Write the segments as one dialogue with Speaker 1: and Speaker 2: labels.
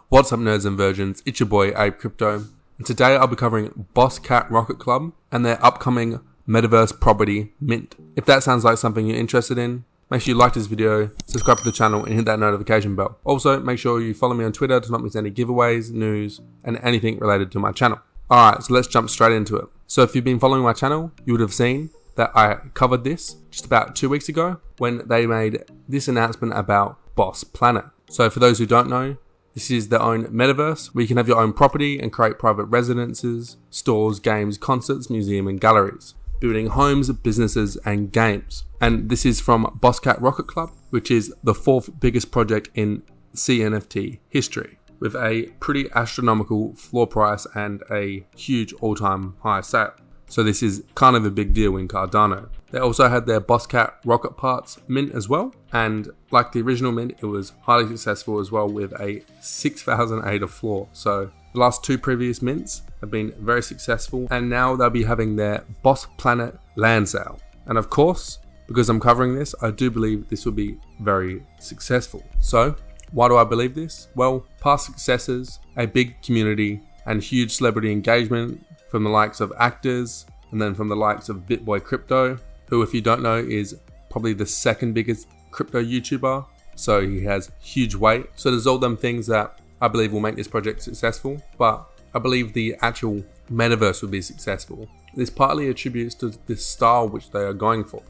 Speaker 1: What's up, nerds and virgins? It's your boy APE Crypto, and today I'll be covering Bosscat Rocket Club and their upcoming metaverse property mint. If that sounds like something you're interested in, make sure you like this video, subscribe to the channel and hit that notification bell. Also, make sure you follow me on Twitter to not miss any giveaways, news, and anything related to my channel. Alright, so let's jump straight into it. So if you've been following my channel, you would have seen that I covered this just about 2 weeks ago when they made this announcement about Boss Planet. So for those who don't know, this is their own metaverse where you can have your own property and create private residences, stores, games, concerts, museum and galleries, building homes, businesses and games. And this is from Bosscat Rocket Club, which is the 4th biggest project in CNFT history, with a pretty astronomical floor price and a huge all-time high sale. So this is kind of a big deal in Cardano. They also had their Bosscat rocket parts mint as well. And like the original mint, it was highly successful as well with a 6,000 ADA floor. So the last 2 previous mints have been very successful. And now they'll be having their Boss Planet land sale. And of course, because I'm covering this, I do believe this will be very successful. So why do I believe this? Well, past successes, a big community and huge celebrity engagement from the likes of actors, and then from the likes of APE Crypto, who, if you don't know, is probably the 2nd biggest crypto YouTuber. So he has huge weight. So there's all them things that I believe will make this project successful, but I believe the actual metaverse will be successful. This partly attributes to this style which they are going for,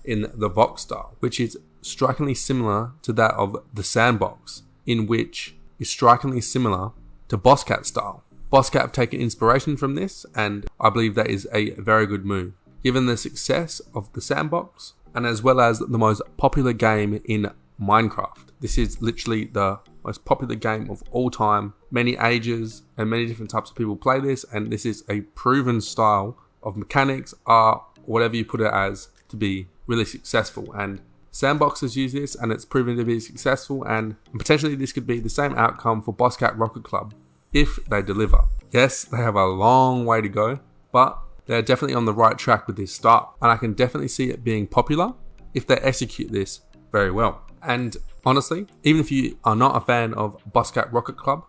Speaker 1: in the Vox style, which is strikingly similar to that of the Sandbox, in which is strikingly similar to Bosscat style. Bosscat have taken inspiration from this, and I believe that is a very good move. Given the success of the Sandbox, and as well as the most popular game in Minecraft. This is literally the most popular game of all time. Many ages and many different types of people play this, and this is a proven style of mechanics, art, whatever you put it as, to be really successful. And Sandbox has used this, and it's proven to be successful, and potentially this could be the same outcome for Bosscat Rocket Club if they deliver. Yes, they have a long way to go, but they're definitely on the right track with this start, and I can definitely see it being popular if they execute this very well. And honestly, even if you are not a fan of Bosscat Rocket Club,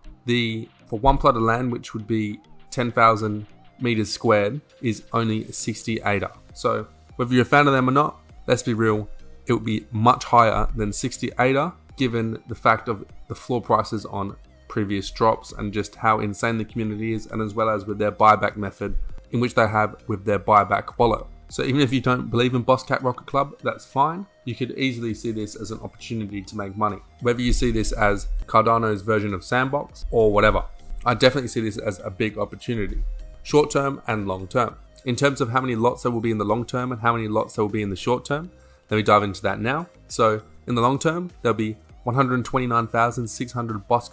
Speaker 1: for 1 plot of land, which would be 10,000 meters squared, is only 60 ADA. So whether you're a fan of them or not, let's be real, it would be much higher than 60 ADA, given the fact of the floor prices on previous drops and just how insane the community is, and as well as with their buyback method in which they have with their buyback wallet. So even if you don't believe in Bosscat Rocket Club, that's fine. You could easily see this as an opportunity to make money. Whether you see this as Cardano's version of Sandbox or whatever, I definitely see this as a big opportunity, short term and long term. In terms of how many lots there will be in the long term and how many lots there will be in the short term, let me dive into that now. So in the long term, there'll be 129,600 Boss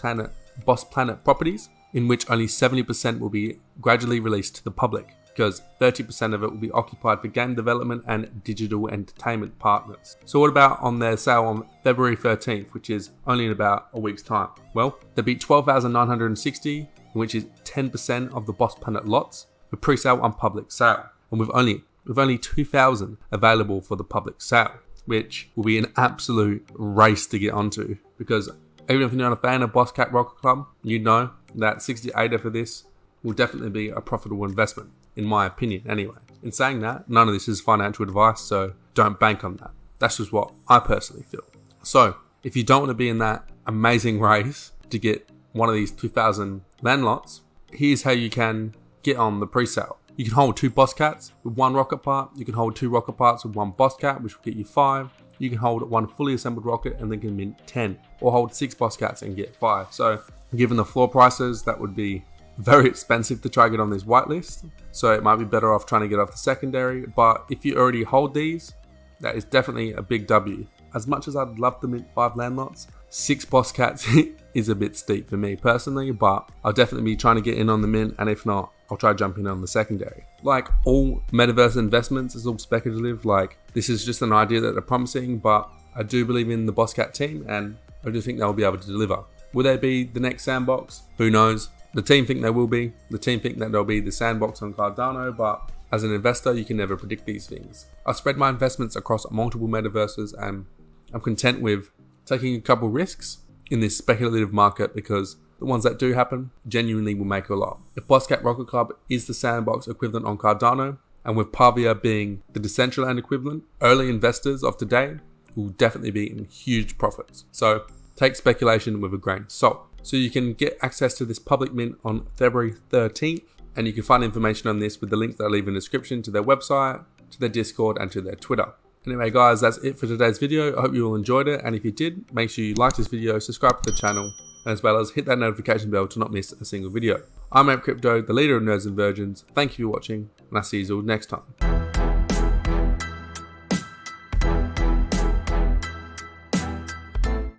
Speaker 1: Planet properties, in which only 70% will be gradually released to the public, because 30% of it will be occupied for game development and digital entertainment partners. So what about on their sale on February 13th, which is only in about a week's time? Well, there'll be 12,960, which is 10% of the Boss Planet lots, for pre-sale on public sale. And with only 2,000 available for the public sale, which will be an absolute race to get onto, because even if you're not a fan of Bosscat Rocket Club, you know that 60 ADA for this will definitely be a profitable investment, in my opinion anyway. In saying that, none of this is financial advice, so don't bank on that. That's just what I personally feel. So if you don't want to be in that amazing race to get one of these 2,000 land lots, here's how you can get on the pre-sale. You can hold 2 Bosscats with 1 rocket part. You can hold 2 rocket parts with 1 Bosscat, which will get you 5. You can hold 1 fully assembled rocket and then can mint 10, or hold 6 Bosscats and get 5. So given the floor prices, that would be very expensive to try to get on this whitelist. So it might be better off trying to get off the secondary. But if you already hold these, that is definitely a big W. As much as I'd love to mint 5 land lots, 6 Bosscats is a bit steep for me personally, but I'll definitely be trying to get in on the mint, and if not, I'll try jumping on the secondary. Like all metaverse investments, it's all speculative. Like this is just an idea that they're promising, but I do believe in the Bosscat team, and I do think they'll be able to deliver. Will they be the next Sandbox? Who knows? The team think they will be. The team think that they'll be the Sandbox on Cardano, but as an investor, you can never predict these things. I've spread my investments across multiple metaverses, and I'm content with taking a couple risks in this speculative market because the ones that do happen genuinely will make a lot. If Bosscat Rocket Club is the Sandbox equivalent on Cardano, and with Pavia being the Decentraland equivalent, early investors of today will definitely be in huge profits. So take speculation with a grain of salt. So you can get access to this public mint on February 13th, and you can find information on this with the link that I leave in the description to their website, to their Discord, and to their Twitter. Anyway guys, that's it for today's video. I hope you all enjoyed it, and if you did, make sure you like this video, subscribe to the channel, and as well as hit that notification bell to not miss a single video. I'm APE Crypto, the leader of Nerds and Virgins. Thank you for watching, and I'll see you all next time.